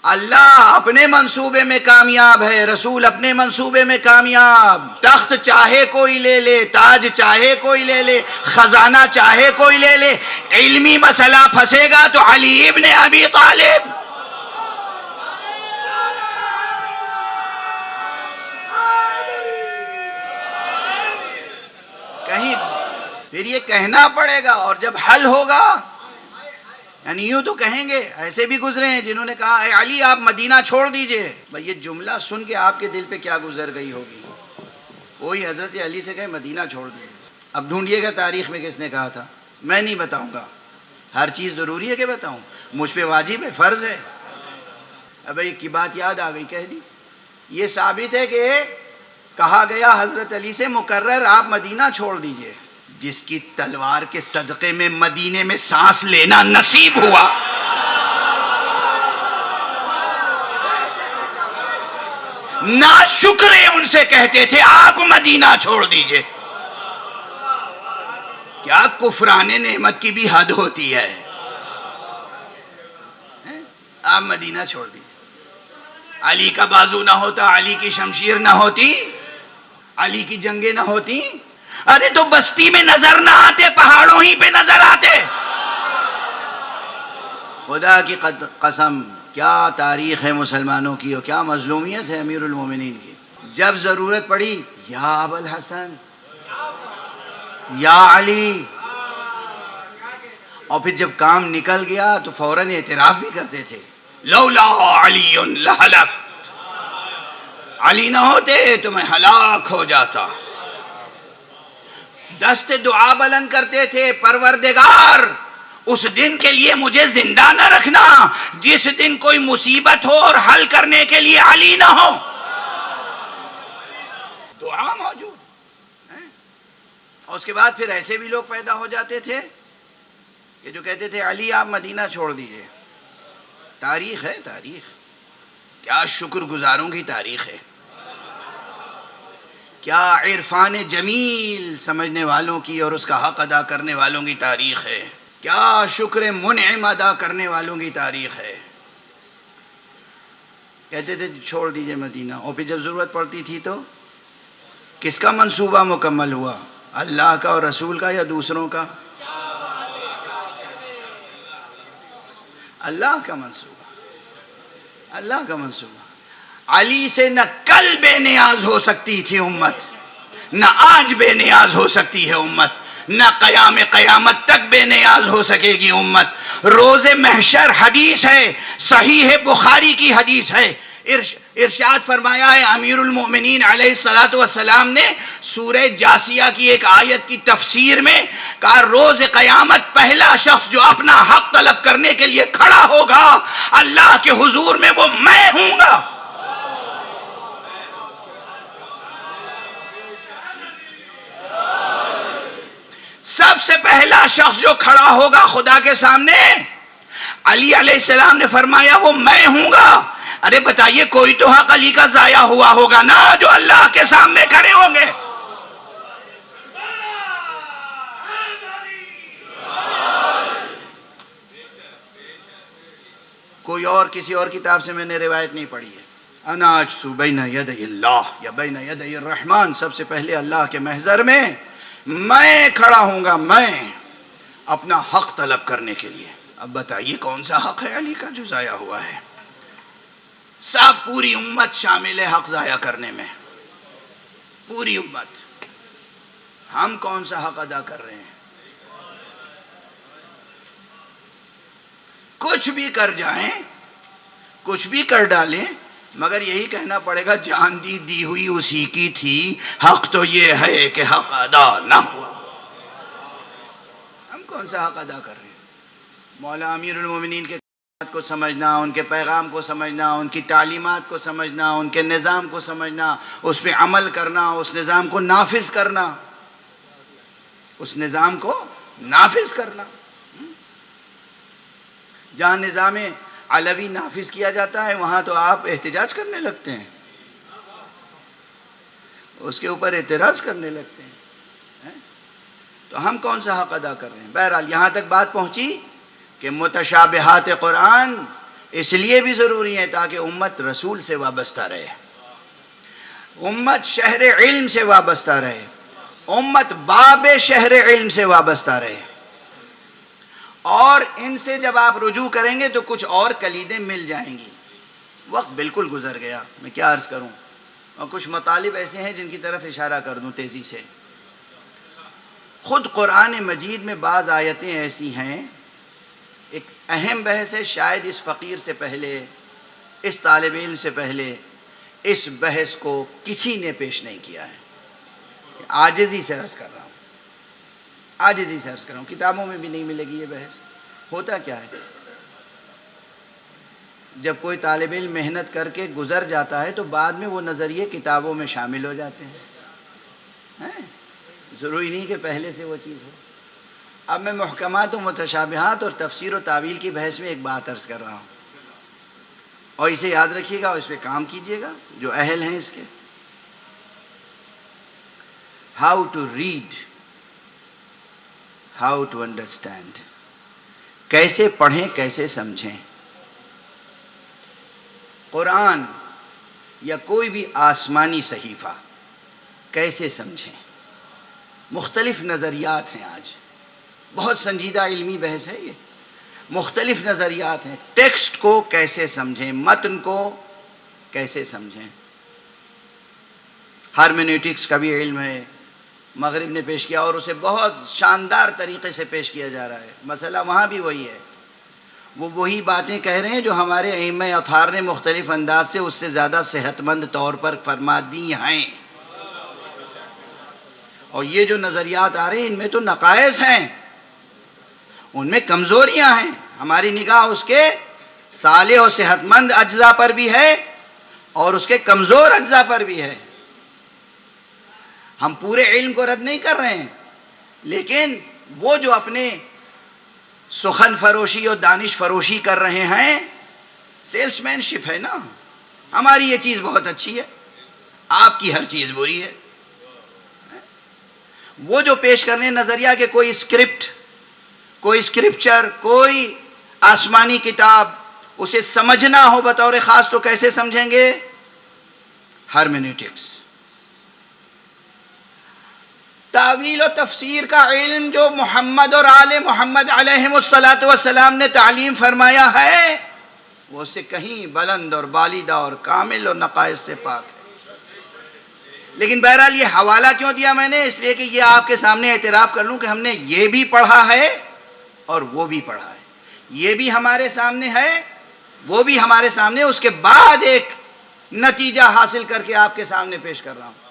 اللہ اپنے منصوبے میں کامیاب ہے، رسول اپنے منصوبے میں کامیاب. تخت چاہے کوئی لے لے، تاج چاہے کوئی لے لے، خزانہ چاہے کوئی لے لے، علمی مسئلہ پھنسے گا تو علی ابن ابی طالب. کہیں پھر یہ کہنا پڑے گا، اور جب حل ہوگا یعنی یوں تو کہیں گے. ایسے بھی گزرے ہیں جنہوں نے کہا اے علی آپ مدینہ چھوڑ دیجئے. بھئی یہ جملہ سن کے آپ کے دل پہ کیا گزر گئی ہوگی؟ وہی حضرت علی سے کہے مدینہ چھوڑ دیجئے. اب ڈھونڈیے گا تاریخ میں کس نے کہا تھا. میں نہیں بتاؤں گا، ہر چیز ضروری ہے کہ بتاؤں؟ مجھ پہ واجب ہے، فرض ہے. اب ایک کی بات یاد آ گئی، کہہ دی. یہ ثابت ہے کہ کہا گیا حضرت علی سے مقرر آپ مدینہ چھوڑ دیجئے. جس کی تلوار کے صدقے میں مدینے میں سانس لینا نصیب ہوا، ناشکرے ان سے کہتے تھے آپ مدینہ چھوڑ دیجئے. کیا کفران نعمت کی بھی حد ہوتی ہے. آپ مدینہ چھوڑ دیجئے. علی کا بازو نہ ہوتا، علی کی شمشیر نہ ہوتی، علی کی جنگیں نہ ہوتی. ارے تو بستی میں نظر نہ آتے، پہاڑوں ہی پہ نظر آتے. خدا کی قسم کیا تاریخ ہے مسلمانوں کی، اور کیا مظلومیت ہے امیر المومنین کی. جب ضرورت پڑی یا ابا الحسن، یا علی، اور پھر جب کام نکل گیا تو فوراً اعتراف بھی کرتے تھے لولا علی لہلک، علی نہ ہوتے تو میں ہلاک ہو جاتا. دست دعا بلند کرتے تھے، پروردگار اس دن کے لیے مجھے زندہ نہ رکھنا جس دن کوئی مصیبت ہو اور حل کرنے کے لیے علی نہ ہو. دعا موجود. اور اس کے بعد پھر ایسے بھی لوگ پیدا ہو جاتے تھے کہ جو کہتے تھے علی آپ مدینہ چھوڑ دیجئے. تاریخ ہے، تاریخ. کیا شکر گزاروں کی تاریخ ہے، کیا عرفان جمیل سمجھنے والوں کی اور اس کا حق ادا کرنے والوں کی تاریخ ہے، کیا شکر منعم ادا کرنے والوں کی تاریخ ہے. کہتے تھے چھوڑ دیجئے مدینہ، اور پھر جب ضرورت پڑتی تھی تو کس کا منصوبہ مکمل ہوا؟ اللہ کا اور رسول کا یا دوسروں کا؟ اللہ کا منصوبہ، اللہ کا منصوبہ. علی سے نہ کل بے نیاز ہو سکتی تھی امت، نہ آج بے نیاز ہو سکتی ہے امت، نہ قیامت تک بے نیاز ہو سکے گی امت. روز محشر حدیث ہے، صحیح بخاری کی حدیث ہے. ارشاد فرمایا ہے امیر المؤمنین علیہ الصلوۃ والسلام نے سورہ جاسیہ کی ایک آیت کی تفسیر میں کہا روز قیامت پہلا شخص جو اپنا حق طلب کرنے کے لیے کھڑا ہوگا اللہ کے حضور میں وہ میں ہوں گا. سب سے پہلا شخص جو کھڑا ہوگا خدا کے سامنے، علی علیہ السلام نے فرمایا وہ میں ہوں گا. ارے بتائیے کوئی تو حق علی کا ضائع ہوا ہوگا نا جو اللہ کے سامنے کھڑے ہوں گے. کوئی اور کسی اور کتاب سے میں نے روایت نہیں پڑھی ہے. انا اجسو بین یدی اللہ یا بین یدی الرحمن، سب سے پہلے اللہ کے محضر میں کھڑا ہوں گا، میں اپنا حق طلب کرنے کے لیے. اب بتائیے کون سا حق ہے علی کا جو ضائع ہوا ہے؟ سب پوری امت شامل ہے حق ضائع کرنے میں، پوری امت. ہم کون سا حق ادا کر رہے ہیں؟ کچھ بھی کر جائیں، کچھ بھی کر ڈالیں، مگر یہی کہنا پڑے گا جان دی ہوئی اسی کی تھی. حق تو یہ ہے کہ حق ادا نہ ہوا. ہم کون سا حق ادا کر رہے ہیں؟ مولا امیر المومنین کے کو سمجھنا، ان کے پیغام کو سمجھنا، ان کی تعلیمات کو سمجھنا، ان کے نظام کو سمجھنا، اس پہ عمل کرنا، اس نظام کو نافذ کرنا، اس نظام کو نافذ کرنا. جہاں نظام علوی نافذ کیا جاتا ہے وہاں تو آپ احتجاج کرنے لگتے ہیں، اس کے اوپر اعتراض کرنے لگتے ہیں. تو ہم کون سا حق ادا کر رہے ہیں؟ بہرحال یہاں تک بات پہنچی کہ متشابہات قرآن اس لیے بھی ضروری ہے تاکہ امت رسول سے وابستہ رہے، امت شہر علم سے وابستہ رہے، امت باب شہر علم سے وابستہ رہے، اور ان سے جب آپ رجوع کریں گے تو کچھ اور کلیدیں مل جائیں گی۔ وقت بالکل گزر گیا، میں کیا عرض کروں، اور کچھ مطالب ایسے ہیں جن کی طرف اشارہ کر دوں تیزی سے۔ خود قرآن مجید میں بعض آیتیں ایسی ہیں، ایک اہم بحث ہے، شاید اس فقیر سے پہلے، اس طالب علم سے پہلے اس بحث کو کسی نے پیش نہیں کیا ہے۔ عاجزی سے عرض کر رہا ہوں، عاجزی سے عرض کر رہا ہوں، کتابوں میں بھی نہیں ملے گی یہ بحث۔ ہوتا کیا ہے، جب کوئی طالب علم محنت کر کے گزر جاتا ہے تو بعد میں وہ نظریے کتابوں میں شامل ہو جاتے ہیں، ضروری نہیں کہ پہلے سے وہ چیز ہو۔ اب میں محکمات و متشابہات اور تفسیر و تعویل کی بحث میں ایک بات عرض کر رہا ہوں، اور اسے یاد رکھیے گا اور اس پہ کام کیجیے گا جو اہل ہیں اس کے۔ How to read, how to understand, کیسے پڑھیں کیسے سمجھیں۔ قرآن یا کوئی بھی آسمانی صحیفہ کیسے سمجھیں، مختلف نظریات ہیں، آج بہت سنجیدہ علمی بحث ہے یہ، مختلف نظریات ہیں، ٹیکسٹ کو کیسے سمجھیں، متن کو کیسے سمجھیں۔ ہرمینیوٹکس کا بھی علم ہے، مغرب نے پیش کیا اور اسے بہت شاندار طریقے سے پیش کیا جا رہا ہے، مسئلہ وہاں بھی وہی ہے، وہ وہی باتیں کہہ رہے ہیں جو ہمارے ائمہ اطہار نے مختلف انداز سے اس سے زیادہ صحت مند طور پر فرما دی ہیں۔ اور یہ جو نظریات آ رہے ہیں ان میں تو نقائص ہیں، ان میں کمزوریاں ہیں، ہماری نگاہ اس کے صالح و صحت مند اجزاء پر بھی ہے اور اس کے کمزور اجزاء پر بھی ہے۔ ہم پورے علم کو رد نہیں کر رہے ہیں، لیکن وہ جو اپنے سخن فروشی اور دانش فروشی کر رہے ہیں، سیلس مین شپ ہے نا، ہماری یہ چیز بہت اچھی ہے، آپ کی ہر چیز بری ہے۔ وہ جو پیش کرنے نظریہ کہ کوئی اسکرپٹ، کوئی اسکرپچر، کوئی آسمانی کتاب، اسے سمجھنا ہو بطور خاص تو کیسے سمجھیں گے؟ ہرمینیوٹکس۔ تعویل و تفسیر کا علم جو محمد اور آل محمد علیہم السلام نے تعلیم فرمایا ہے، وہ اس سے کہیں بلند اور بالیدہ اور کامل اور نقائص سے پاک ہے۔ لیکن بہرحال یہ حوالہ کیوں دیا میں نے؟ اس لیے کہ یہ آپ کے سامنے اعتراف کر لوں کہ ہم نے یہ بھی پڑھا ہے اور وہ بھی پڑھا ہے، یہ بھی ہمارے سامنے ہے، وہ بھی ہمارے سامنے، اس کے بعد ایک نتیجہ حاصل کر کے آپ کے سامنے پیش کر رہا ہوں۔